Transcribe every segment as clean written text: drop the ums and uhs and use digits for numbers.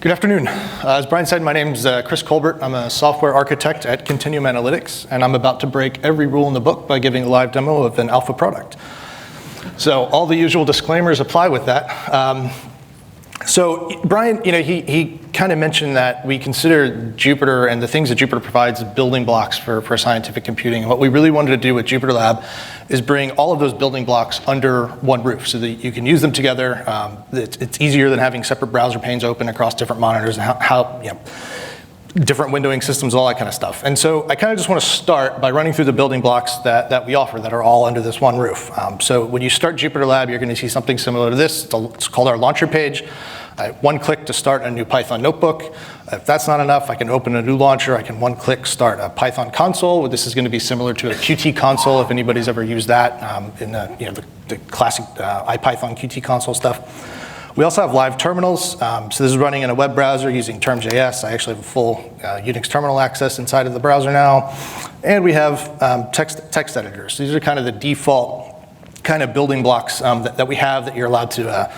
Good afternoon. As Brian said, my name is Chris Colbert. I'm a software architect at Continuum Analytics, and I'm about to break every rule in the book by giving a live demo of an alpha product. So all the usual disclaimers apply with that. So Brian, he kind of mentioned that we consider Jupyter and the things that Jupyter provides building blocks for scientific computing. And what we really wanted to do with JupyterLab is bring all of those building blocks under one roof so that you can use them together. It's easier than having separate browser panes open across different monitors and different windowing systems, all that kind of stuff. And so I kind of just want to start by running through the building blocks that we offer that are all under this one roof. So when you start JupyterLab, you're going to see something similar to this. It's called our launcher page. One click to start a new Python notebook. If that's not enough, I can open a new launcher. I can one click start a Python console. This is going to be similar to a Qt console if anybody's ever used that in the classic IPython Qt console stuff. We also have live terminals. So this is running in a web browser using term.js. I actually have a full Unix terminal access inside of the browser now. And we have text editors. These are kind of the default kind of building blocks that we have that you're allowed to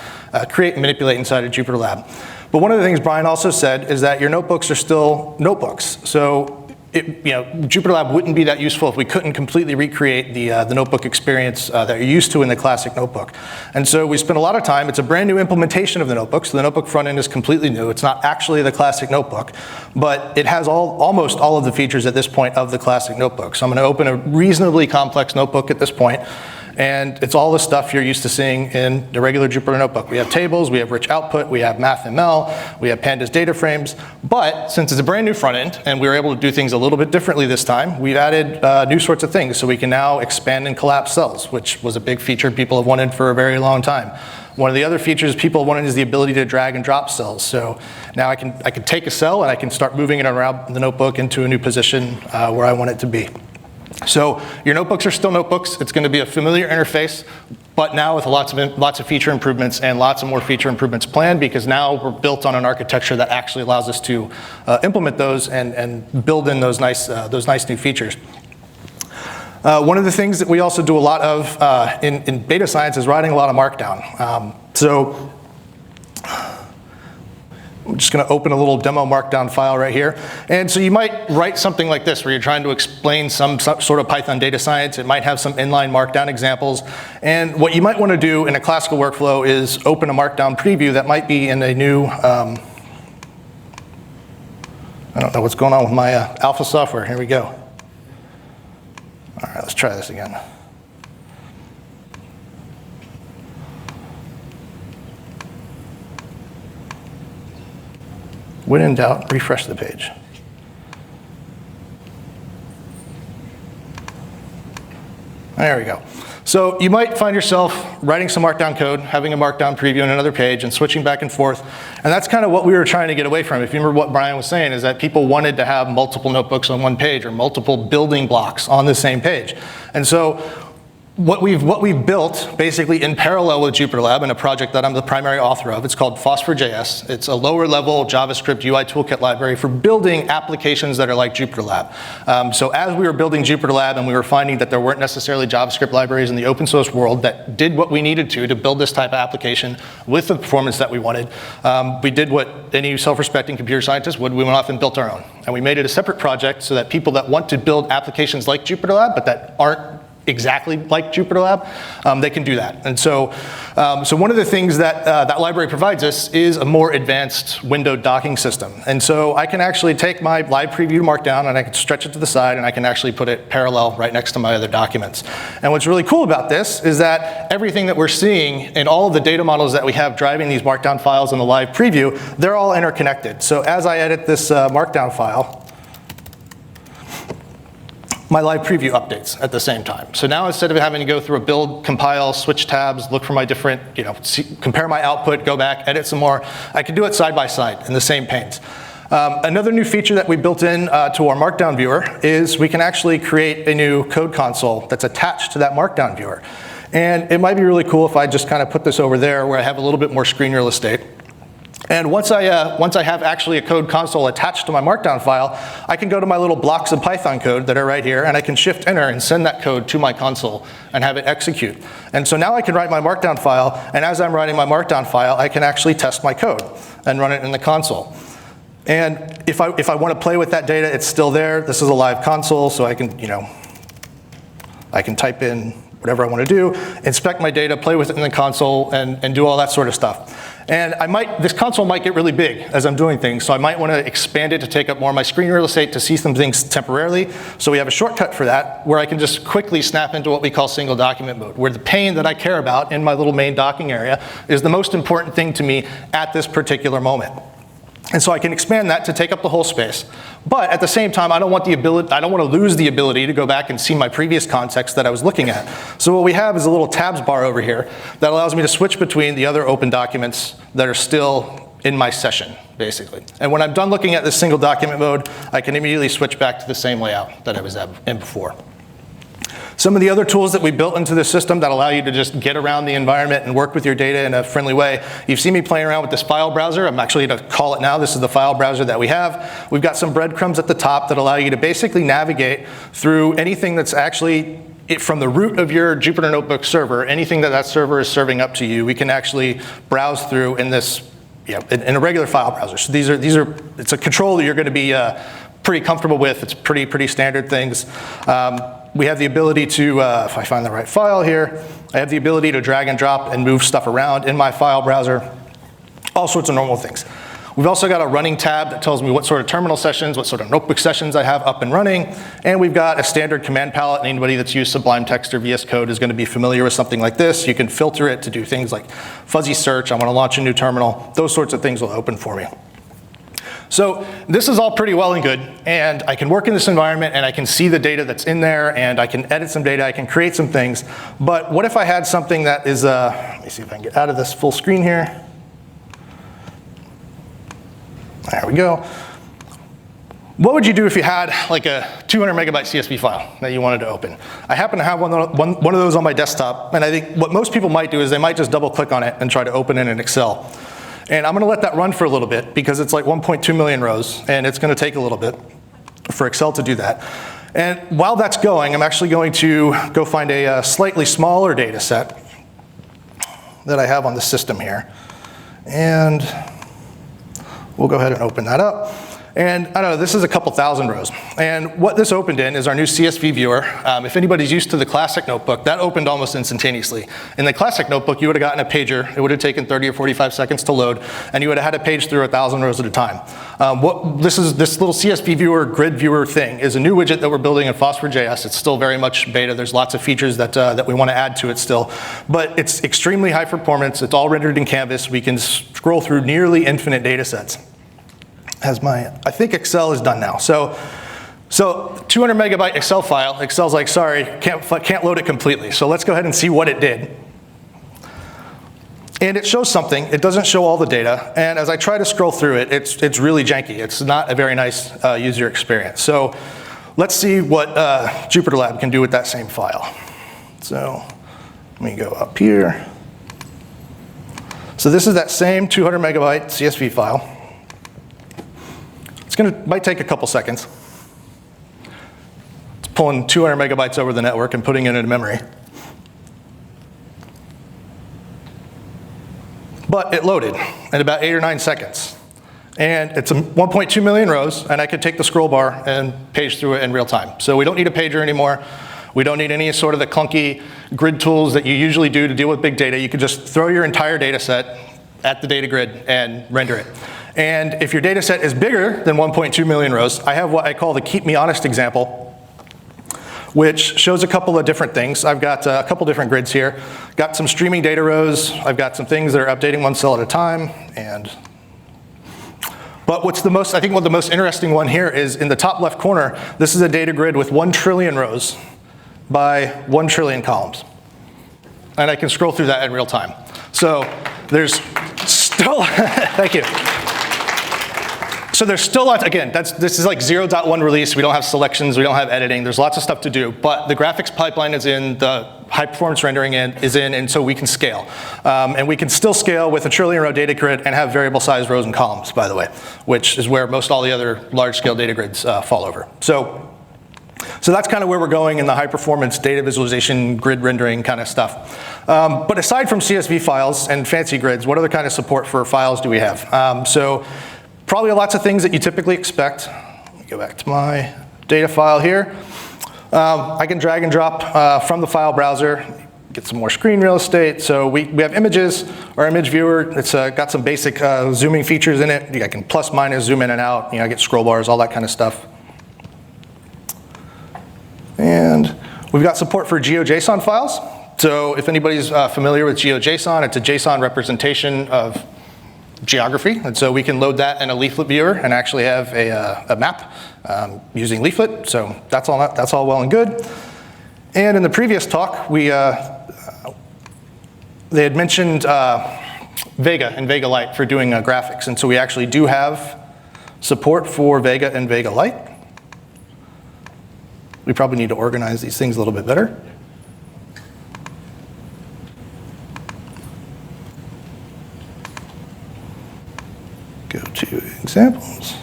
create and manipulate inside of JupyterLab. But one of the things Brian also said is that your notebooks are still notebooks. So JupyterLab wouldn't be that useful if we couldn't completely recreate the notebook experience that you're used to in the classic notebook. And so we spent a lot of time. It's a brand new implementation of the notebook, so the notebook front end is completely new. It's not actually the classic notebook, but it has almost all of the features at this point of the classic notebook. So I'm going to open a reasonably complex notebook at this point. And it's all the stuff you're used to seeing in the regular Jupyter notebook. We have tables, we have rich output, we have MathML, we have pandas data frames. But since it's a brand new front end and we were able to do things a little bit differently this time, we've added new sorts of things. So we can now expand and collapse cells, which was a big feature people have wanted for a very long time. One of the other features people wanted is the ability to drag and drop cells. So now I can take a cell and I can start moving it around the notebook into a new position where I want it to be. So your notebooks are still notebooks. It's going to be a familiar interface, but now with lots of feature improvements and lots of more feature improvements planned, because now we're built on an architecture that actually allows us to implement those and build in those nice new features. One of the things that we also do a lot of in data science is writing a lot of Markdown. So I'm just going to open a little demo Markdown file right here. And so you might write something like this where you're trying to explain some sort of Python data science. It might have some inline Markdown examples. And what you might want to do in a classical workflow is open a Markdown preview that might be in a new, I don't know what's going on with my alpha software. Here we go. All right, let's try this again. When in doubt, refresh the page. There we go. So you might find yourself writing some Markdown code, having a Markdown preview on another page, and switching back and forth. And that's kind of what we were trying to get away from. If you remember what Brian was saying, is that people wanted to have multiple notebooks on one page or multiple building blocks on the same page. And so what we've built basically in parallel with JupyterLab in a project that I'm the primary author of, it's called Phosphor.js. It's a lower level JavaScript UI toolkit library for building applications that are like JupyterLab. So as we were building JupyterLab and we were finding that there weren't necessarily JavaScript libraries in the open source world that did what we needed to build this type of application with the performance that we wanted, we did what any self-respecting computer scientist would. We went off and built our own. And we made it a separate project so that people that want to build applications like JupyterLab but that aren't exactly like JupyterLab, they can do that. And so one of the things that that library provides us is a more advanced window docking system. And so I can actually take my live preview Markdown and I can stretch it to the side and I can actually put it parallel right next to my other documents. And what's really cool about this is that everything that we're seeing in all of the data models that we have driving these Markdown files in the live preview, they're all interconnected. So as I edit this Markdown file, my live preview updates at the same time. So now instead of having to go through a build, compile, switch tabs, look for my different, compare my output, go back, edit some more, I can do it side by side in the same panes. Another new feature that we built in to our Markdown viewer is we can actually create a new code console that's attached to that Markdown viewer. And it might be really cool if I just kind of put this over there where I have a little bit more screen real estate. And once I have actually a code console attached to my Markdown file, I can go to my little blocks of Python code that are right here, and I can shift enter and send that code to my console and have it execute. And so now I can write my Markdown file, and as I'm writing my Markdown file, I can actually test my code. and run it in the console. And if I want to play with that data, it's still there. This is a live console, so I can, I can type in whatever I want to do, inspect my data, play with it in the console, and do all that sort of stuff. And this console might get really big as I'm doing things, so I might want to expand it to take up more of my screen real estate to see some things temporarily. So we have a shortcut for that, where I can just quickly snap into what we call single document mode, where the pane that I care about in my little main docking area is the most important thing to me at this particular moment. And so I can expand that to take up the whole space. But at the same time, I don't want to lose the ability to go back and see my previous context that I was looking at. So what we have is a little tabs bar over here that allows me to switch between the other open documents that are still in my session, basically. And when I'm done looking at this single document mode, I can immediately switch back to the same layout that I was in before. Some of the other tools that we built into the system that allow you to just get around the environment and work with your data in a friendly way. You've seen me playing around with this file browser. I'm actually going to call it now. This is the file browser that we have. We've got some breadcrumbs at the top that allow you to basically navigate through anything that's actually from the root of your Jupyter Notebook server, anything that server is serving up to you, we can actually browse through in this, in a regular file browser. So it's a control that you're going to be pretty comfortable with. It's pretty standard things. We have the ability to, if I find the right file here, I have the ability to drag and drop and move stuff around in my file browser, all sorts of normal things. We've also got a running tab that tells me what sort of terminal sessions, what sort of notebook sessions I have up and running, and we've got a standard command palette, and anybody that's used Sublime Text or VS Code is going to be familiar with something like this. You can filter it to do things like fuzzy search, I want to launch a new terminal, those sorts of things will open for me. So this is all pretty well and good, and I can work in this environment and I can see the data that's in there, and I can edit some data, I can create some things. But what if I had something that is, let me see if I can get out of this full screen here. There we go. What would you do if you had like a 200 megabyte CSV file that you wanted to open? I happen to have one of those on my desktop, and I think what most people might do is they might just double click on it and try to open it in Excel. And I'm going to let that run for a little bit because it's like 1.2 million rows, and it's going to take a little bit for Excel to do that. And while that's going, I'm actually going to go find a slightly smaller data set that I have on the system here. And we'll go ahead and open that up. And I don't know, this is a couple thousand rows. And what this opened in is our new CSV viewer. If anybody's used to the classic notebook, that opened almost instantaneously. In the classic notebook, you would have gotten a pager. It would have taken 30 or 45 seconds to load, and you would have had to page through 1,000 rows at a time. This little CSV viewer, grid viewer thing is a new widget that we're building in Phosphor.js. It's still very much beta. There's lots of features that we want to add to it still. But it's extremely high performance. It's all rendered in Canvas. We can scroll through nearly infinite data sets. I think Excel is done now. So 200 megabyte Excel file, Excel's like, sorry, can't load it completely. So let's go ahead and see what it did. And it shows something. It doesn't show all the data. And as I try to scroll through it, it's really janky. It's not a very nice user experience. So let's see what JupyterLab can do with that same file. So let me go up here. So this is that same 200 megabyte CSV file. Might take a couple seconds. It's pulling 200 megabytes over the network and putting it into memory. But it loaded in about 8 or 9 seconds. And it's 1.2 million rows, and I could take the scroll bar and page through it in real time. So we don't need a pager anymore. We don't need any sort of the clunky grid tools that you usually do to deal with big data. You could just throw your entire data set at the data grid and render it. And if your data set is bigger than 1.2 million rows, I have what I call the keep me honest example, which shows a couple of different things. I've got a couple different grids here. Got some streaming data rows. I've got some things that are updating one cell at a time. But what the most interesting one here is in the top left corner, this is a data grid with 1 trillion rows by 1 trillion columns. And I can scroll through that in real time. So there's still, thank you. So there's still lots, again, this is like 0.1 release. We don't have selections, we don't have editing. There's lots of stuff to do, but the graphics pipeline is in, the high performance rendering is in, and so we can scale. And we can still scale with a trillion row data grid and have variable size rows and columns, by the way, which is where most all the other large scale data grids fall over. So So that's kind of where we're going in the high performance data visualization, grid rendering kind of stuff. But aside from CSV files and fancy grids, what other kind of support for files do we have? So probably lots of things that you typically expect. Let me go back to my data file here. I can drag and drop from the file browser, get some more screen real estate. So we have images, our image viewer, it's got some basic zooming features in it. I can plus minus zoom in and out, I get scroll bars, all that kind of stuff. And we've got support for GeoJSON files. So if anybody's familiar with GeoJSON, it's a JSON representation of geography. And so we can load that in a leaflet viewer and actually have a map using leaflet. So that's all well and good. And in the previous talk, they had mentioned Vega and Vega Lite for doing graphics. And so we actually do have support for Vega and Vega Lite. We probably need to organize these things a little bit better. Go to examples.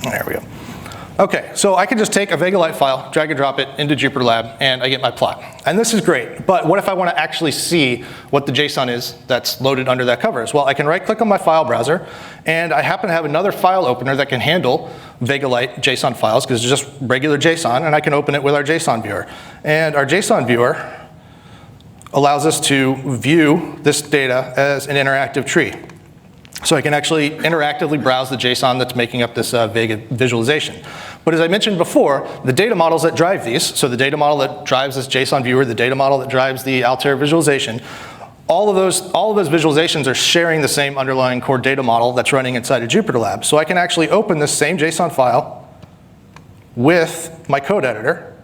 There we go. Okay, so I can just take a Vega Lite file, drag and drop it into JupyterLab, and I get my plot. And this is great, but what if I want to actually see what the JSON is that's loaded under that covers? Well, I can right-click on my file browser, and I happen to have another file opener that can handle Vega Lite JSON files, because it's just regular JSON, and I can open it with our JSON viewer. And our JSON viewer allows us to view this data as an interactive tree. So I can actually interactively browse the JSON that's making up this Vega visualization. But as I mentioned before, the data models that drive these, so the data model that drives this JSON viewer, the data model that drives the Altair visualization, all of those visualizations are sharing the same underlying core data model that's running inside of JupyterLab. So I can actually open this same JSON file with my code editor,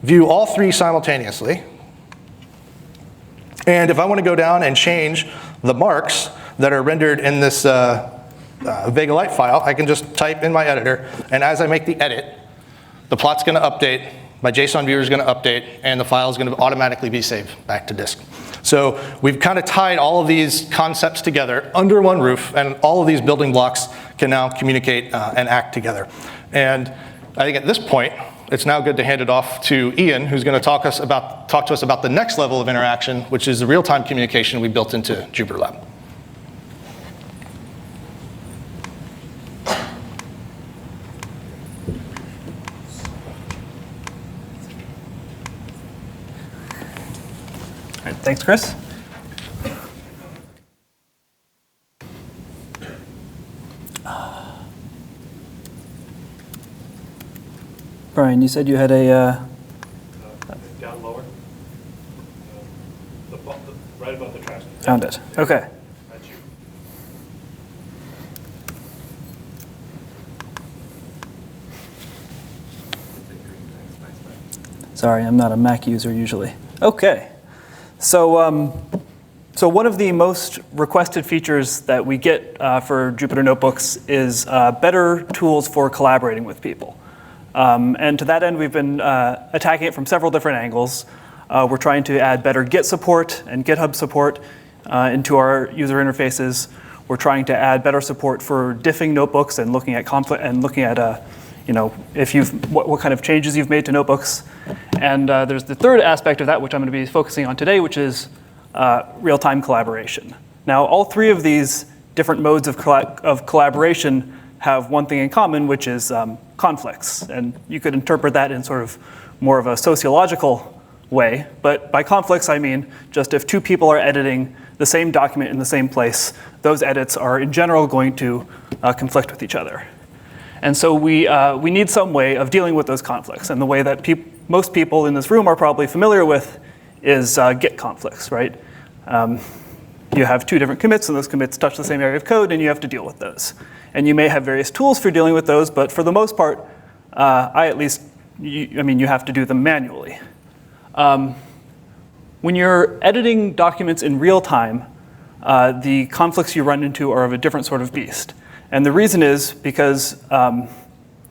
view all three simultaneously, and if I want to go down and change the marks that are rendered in this Vega Lite file, I can just type in my editor, and as I make the edit, the plot's going to update, my JSON viewer is going to update, and the file is going to automatically be saved back to disk. So we've kind of tied all of these concepts together under one roof, and all of these building blocks can now communicate and act together. And I think at this point, it's now good to hand it off to Ian, who's going to talk to us about the next level of interaction, which is the real-time communication we built into JupyterLab. All right, thanks, Chris. Brian, you said you had a... down lower. Right above the trash. Found it. Okay. That's you. Sorry, I'm not a Mac user usually. Okay. So, so one of the most requested features that we get for Jupyter Notebooks is better tools for collaborating with people. And to that end, we've been attacking it from several different angles. We're trying to add better Git support and GitHub support into our user interfaces. We're trying to add better support for diffing notebooks and looking at conflict and looking at if what kind of changes you've made to notebooks. And there's the third aspect of that, which I'm going to be focusing on today, which is real-time collaboration. Now, all three of these different modes of collaboration have one thing in common, which is conflicts. And you could interpret that in sort of more of a sociological way. But by conflicts, I mean just if two people are editing the same document in the same place, those edits are in general going to conflict with each other. And so we need some way of dealing with those conflicts. And the way that most people in this room are probably familiar with is Git conflicts, right? You have two different commits, and those commits touch the same area of code, and you have to deal with those. And you may have various tools for dealing with those, but for the most part, you have to do them manually. When you're editing documents in real time, the conflicts you run into are of a different sort of beast. And the reason is because the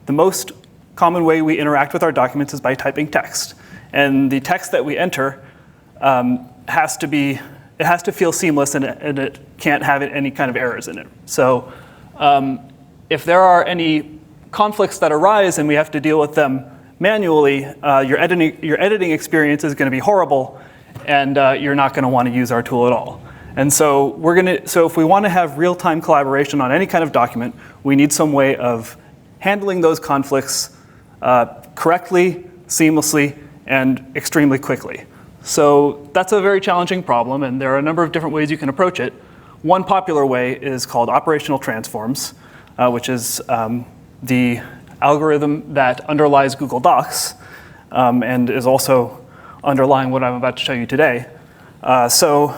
most common way we interact with our documents is by typing text. And the text that we enter has to be it has to feel seamless, and it can't have any kind of errors in it. So if there are any conflicts that arise and we have to deal with them manually, your editing experience is going to be horrible, and you're not going to want to use our tool at all. And so if we want to have real-time collaboration on any kind of document, we need some way of handling those conflicts correctly, seamlessly, and extremely quickly. So that's a very challenging problem, and there are a number of different ways you can approach it. One popular way is called operational transforms, which is the algorithm that underlies Google Docs and is also underlying what I'm about to show you today. So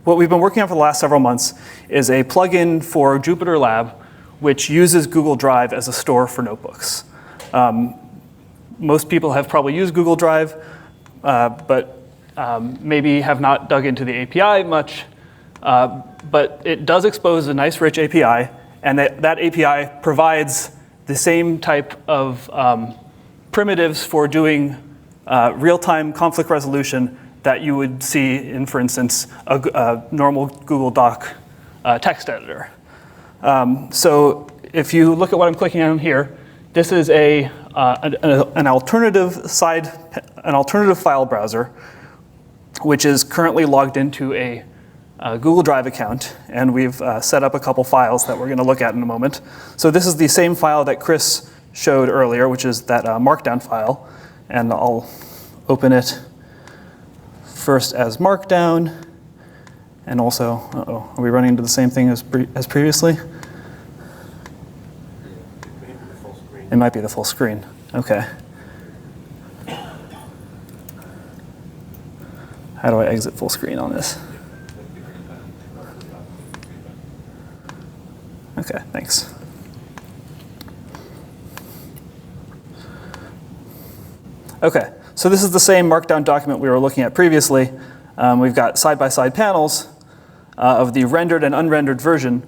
what we've been working on for the last several months is a plugin for JupyterLab, which uses Google Drive as a store for notebooks. Most people have probably used Google Drive, but maybe have not dug into the API much. But it does expose a nice rich API, and that API provides the same type of primitives for doing real-time conflict resolution that you would see in, for instance, a normal Google Doc text editor. So if you look at what I'm clicking on here, this is an alternative file browser, which is currently logged into a Google Drive account, and we've set up a couple files that we're going to look at in a moment. So this is the same file that Chris showed earlier, which is that Markdown file, and I'll open it first as Markdown, and also, are we running into the same thing as previously? It might be the full screen. Okay. How do I exit full screen on this? Okay, thanks. Okay, so this is the same Markdown document we were looking at previously. We've got side-by-side panels of the rendered and unrendered version,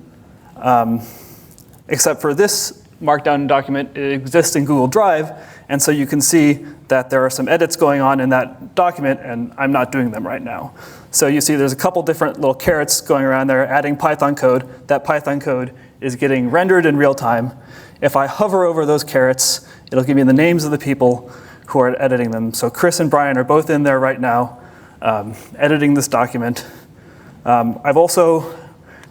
except for this Markdown document, it exists in Google Drive, and so you can see that there are some edits going on in that document, and I'm not doing them right now. So you see there's a couple different little carets going around there, adding Python code. That Python code is getting rendered in real time. If I hover over those carets, it'll give me the names of the people who are editing them. So Chris and Brian are both in there right now, editing this document. I've also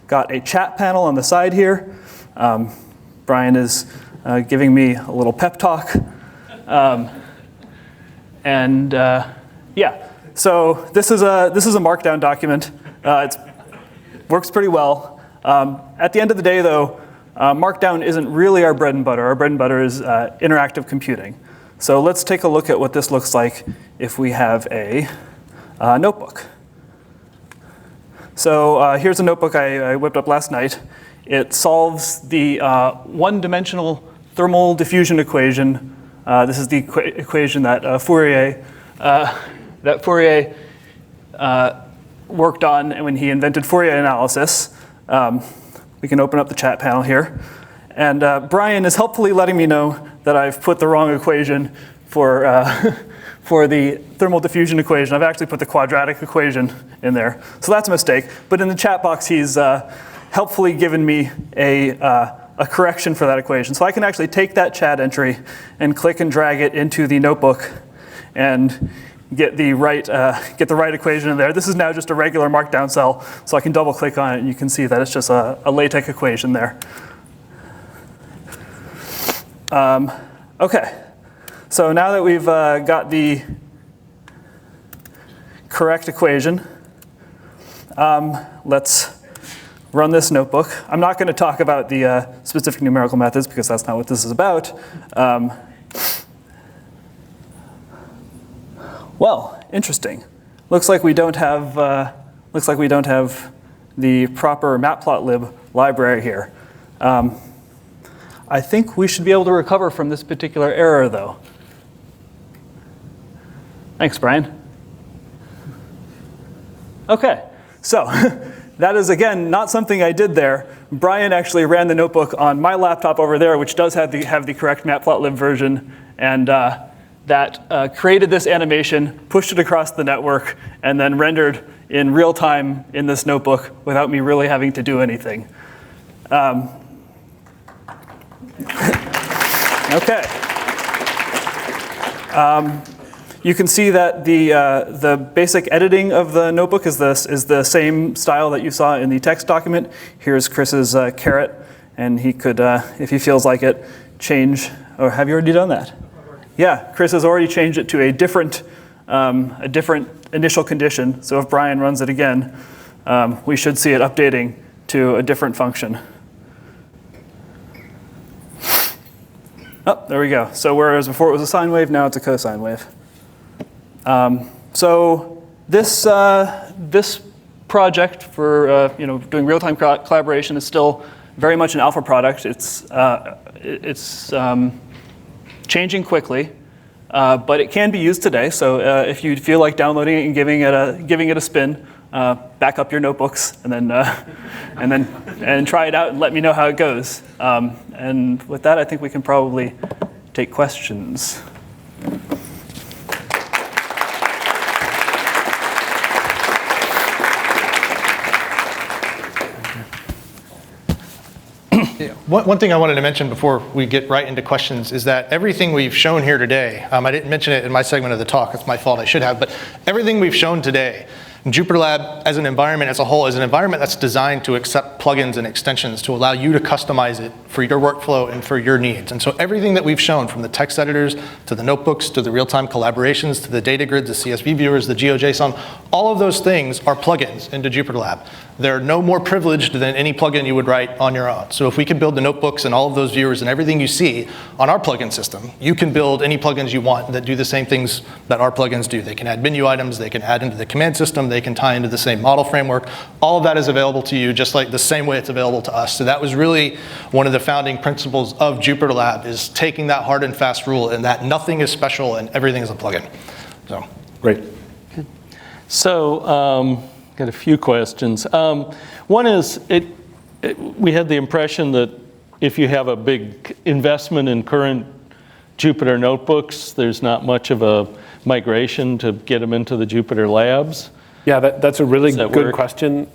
got a chat panel on the side here. Brian is giving me a little pep talk. Yeah, so this is a Markdown document. It works pretty well. At the end of the day, though, Markdown isn't really our bread and butter. Our bread and butter is interactive computing. So let's take a look at what this looks like if we have a notebook. So here's a notebook I whipped up last night. It solves the one-dimensional thermal diffusion equation. This is the equation that Fourier worked on when he invented Fourier analysis. We can open up the chat panel here. And Brian is helpfully letting me know that I've put the wrong equation for the thermal diffusion equation. I've actually put the quadratic equation in there. So that's a mistake. But in the chat box, he's helpfully given me a correction for that equation. So I can actually take that chat entry and click and drag it into the notebook and get the right equation in there. This is now just a regular Markdown cell, so I can double click on it and you can see that it's just a LaTeX equation there. Okay, so now that we've got the correct equation, let's run this notebook. I'm not going to talk about the specific numerical methods because that's not what this is about. Well, interesting. Looks like we don't have the proper matplotlib library here. I think we should be able to recover from this particular error, though. Thanks, Brian. Okay, so that is, again, not something I did there. Brian actually ran the notebook on my laptop over there, which does have the correct matplotlib version, and that created this animation, pushed it across the network, and then rendered in real time in this notebook without me really having to do anything. Okay. You can see that the basic editing of the notebook is the same style that you saw in the text document. Here's Chris's caret, and he could, if he feels like it, change. Or have you already done that? Yeah, Chris has already changed it to a different initial condition. So if Brian runs it again, we should see it updating to a different function. Oh, there we go. So whereas before it was a sine wave, now it's a cosine wave. So this project for doing real-time collaboration is still very much an alpha product. It's changing quickly, but it can be used today. So if you feel like downloading it and giving it a spin, back up your notebooks and then try it out and let me know how it goes. And with that, I think we can probably take questions. One thing I wanted to mention before we get right into questions is that everything we've shown here today, I didn't mention it in my segment of the talk, it's my fault, I should have, but everything we've shown today, JupyterLab as an environment as a whole is an environment that's designed to accept plugins and extensions to allow you to customize it for your workflow and for your needs. And so everything that we've shown, from the text editors to the notebooks to the real-time collaborations to the data grids, the CSV viewers, the GeoJSON, all of those things are plugins into JupyterLab. They're no more privileged than any plugin you would write on your own. So if we can build the notebooks and all of those viewers and everything you see on our plugin system, you can build any plugins you want that do the same things that our plugins do. They can add menu items, they can add into the command system, they can tie into the same model framework. All of that is available to you just like the same way it's available to us. So that was really one of the founding principles of JupyterLab, is taking that hard and fast rule and that nothing is special and everything is a plugin. So great. Good. So got a few questions. One is, we had the impression that if you have a big investment in current Jupyter notebooks, there's not much of a migration to get them into the Jupyter Labs. Yeah, that's a really good question.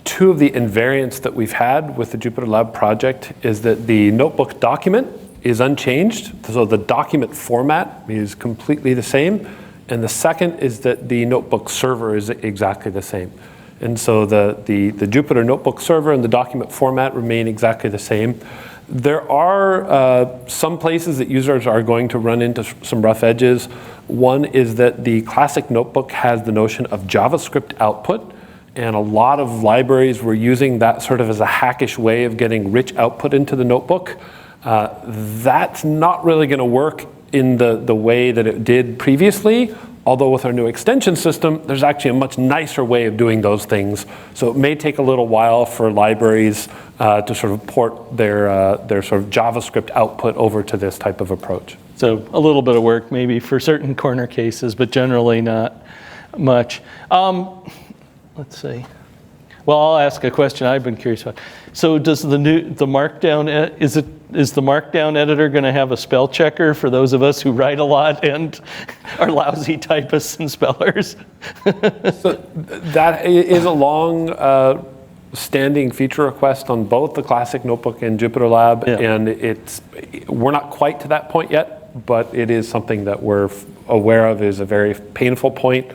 Two of the invariants that we've had with the JupyterLab project is that the notebook document is unchanged. So the document format is completely the same. And the second is that the notebook server is exactly the same. And so the Jupyter notebook server and the document format remain exactly the same. There are some places that users are going to run into some rough edges. One is that the classic notebook has the notion of JavaScript output, and a lot of libraries were using that sort of as a hackish way of getting rich output into the notebook. That's not really going to work in the way that it did previously, although with our new extension system, there's actually a much nicer way of doing those things. So it may take a little while for libraries to sort of port their sort of JavaScript output over to this type of approach. So a little bit of work maybe for certain corner cases, but generally not much. Let's see. Well, I'll ask a question I've been curious about. So does the Markdown, is the Markdown editor going to have a spell checker for those of us who write a lot and are lousy typists and spellers? So that is a long standing feature request on both the classic notebook and JupyterLab, and we're not quite to that point yet, but it is something that we're aware of is a very painful point.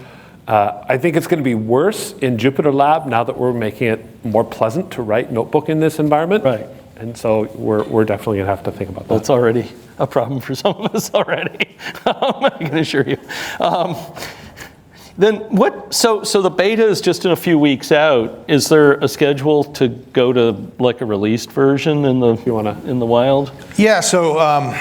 I think it's going to be worse in JupyterLab now that we're making it more pleasant to write notebook in this environment. Right. And so we're definitely going to have to think about that. That's already a problem for some of us already. I can assure you. Then what? So the beta is just in a few weeks out. Is there a schedule to go to like a released version in the wild? Yeah. So.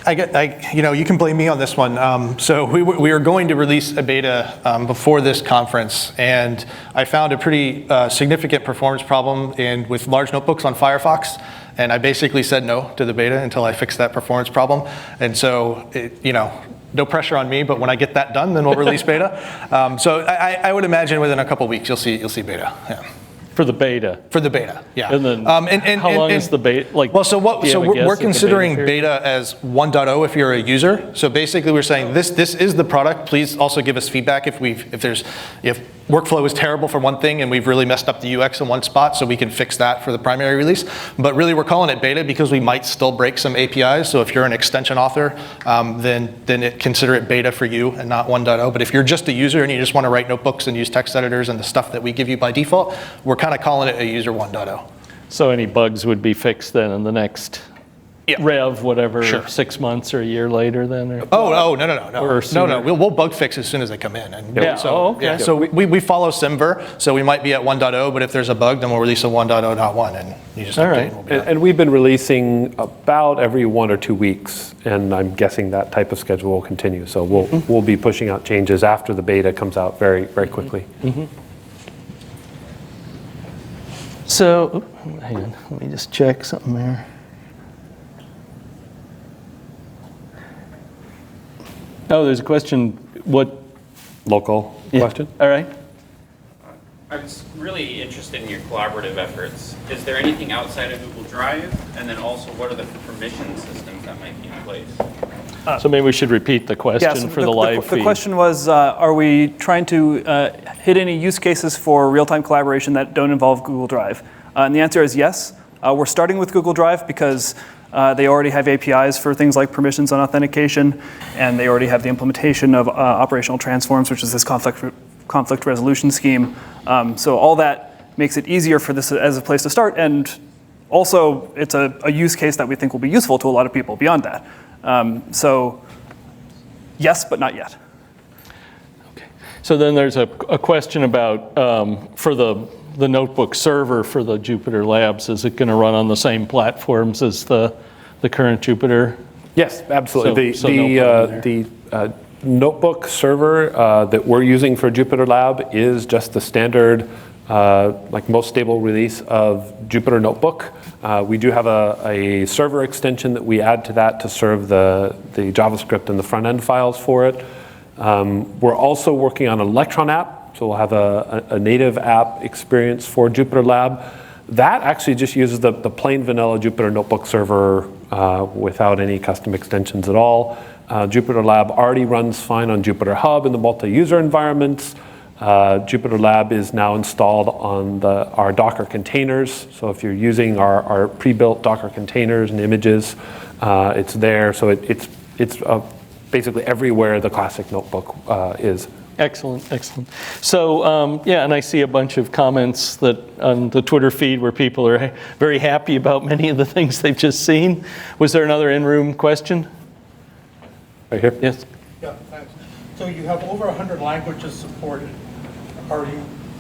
You can blame me on this one. So we are going to release a beta before this conference, and I found a pretty significant performance problem with large notebooks on Firefox, and I basically said no to the beta until I fixed that performance problem. And so, no pressure on me, but when I get that done, then we'll release beta. So I would imagine within a couple weeks you'll see beta. Yeah. For the beta. For the beta, yeah. And then how long is the beta? Like, well, so do you have a guess we're at the considering period? beta as 1.0 if you're a user. So basically, we're saying this is the product. Please also give us feedback if workflow is terrible for one thing and we've really messed up the UX in one spot, so we can fix that for the primary release. But really, we're calling it beta because we might still break some APIs. So if you're an extension author, then consider it beta for you and not 1.0. But if you're just a user and you just want to write notebooks and use text editors and the stuff that we give you by default, we're kind of calling it a user 1.0. So any bugs would be fixed then in the next rev, whatever, Sure. 6 months or a year later then? Or? No. Or No. sooner. We'll bug fix as soon as they come in. And Yeah. So, Oh, okay. yeah, so we follow Simver, so we might be at 1.0, but if there's a bug, then we'll release a 1.0.1, and you just All update. right. And we'll be done. And we've been releasing about every 1 or 2 weeks, and I'm guessing that type of schedule will continue. So we'll be pushing out changes after the beta comes out very, very quickly. So, hang on, let me just check something there. Oh, there's a question, what? Local question? All right. I was really interested in your collaborative efforts. Is there anything outside of Google Drive? And then also, what are the permission systems that might be in place? So maybe we should repeat the question for the live feed. The question was, are we trying to hit any use cases for real-time collaboration that don't involve Google Drive? And the answer is yes. We're starting with Google Drive because they already have APIs for things like permissions and authentication, and they already have the implementation of operational transforms, which is this conflict resolution scheme. So all that makes it easier for this as a place to start, and also it's a use case that we think will be useful to a lot of people beyond that. So yes, but not yet. Okay. So then there's a question about, for the notebook server for the Jupyter Labs, is it going to run on the same platforms as the current Jupyter? Yes, absolutely. So no problem there. The notebook server that we're using for JupyterLab is just the standard, like most stable release of Jupyter Notebook. We do have a server extension that we add to that to serve the JavaScript and the front end files for it. We're also working on an Electron app. So we'll have a native app experience for JupyterLab. That actually just uses the plain vanilla Jupyter Notebook server without any custom extensions at all. JupyterLab already runs fine on Jupyter Hub in the multi-user environments. JupyterLab is now installed on our Docker containers. So if you're using our pre-built Docker containers and images, it's there. So it's basically everywhere the classic notebook is. Excellent, excellent. So, yeah, and I see a bunch of comments that on the Twitter feed where people are very happy about many of the things they've just seen. Was there another in-room question? Right here? Yes. Yeah, thanks. So you have over 100 languages supported. Are you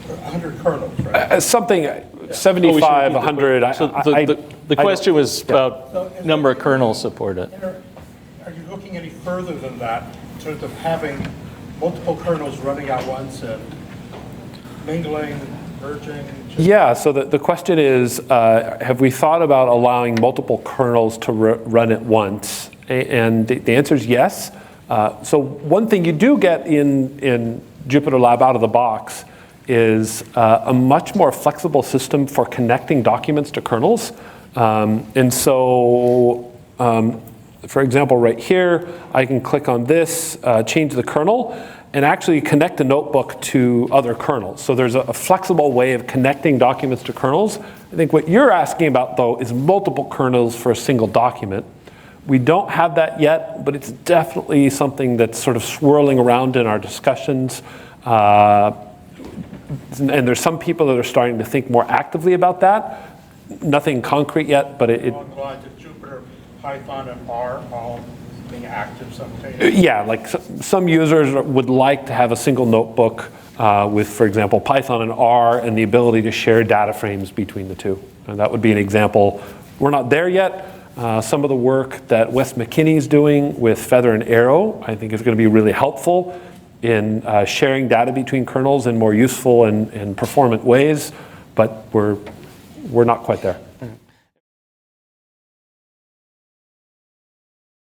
100 kernels, right? Something, Oh, we should 75, repeat the 100. So the question was about So is number of there- kernels supported. Are you looking any further than that in terms of having multiple kernels running at once and mingling, merging? Yeah, so the question is, have we thought about allowing multiple kernels to run at once? And the answer is yes. So one thing you do get in JupyterLab out of the box is a much more flexible system for connecting documents to kernels. And so, for example, right here, I can click on this, change the kernel, and actually connect a notebook to other kernels. So there's a flexible way of connecting documents to kernels. I think what you're asking about, though, is multiple kernels for a single document. We don't have that yet, but it's definitely something that's sort of swirling around in our discussions. And there's some people that are starting to think more actively about that. Nothing concrete yet, but Along the lines of Jupyter, Python, and R all being active simultaneously? yeah, like some users would like to have a single notebook with, for example, Python and R and the ability to share data frames between the two. And that would be an example. We're not there yet. Some of the work that Wes McKinney is doing with Feather and Arrow, I think is going to be really helpful in sharing data between kernels in more useful and performant ways, but we're not quite there.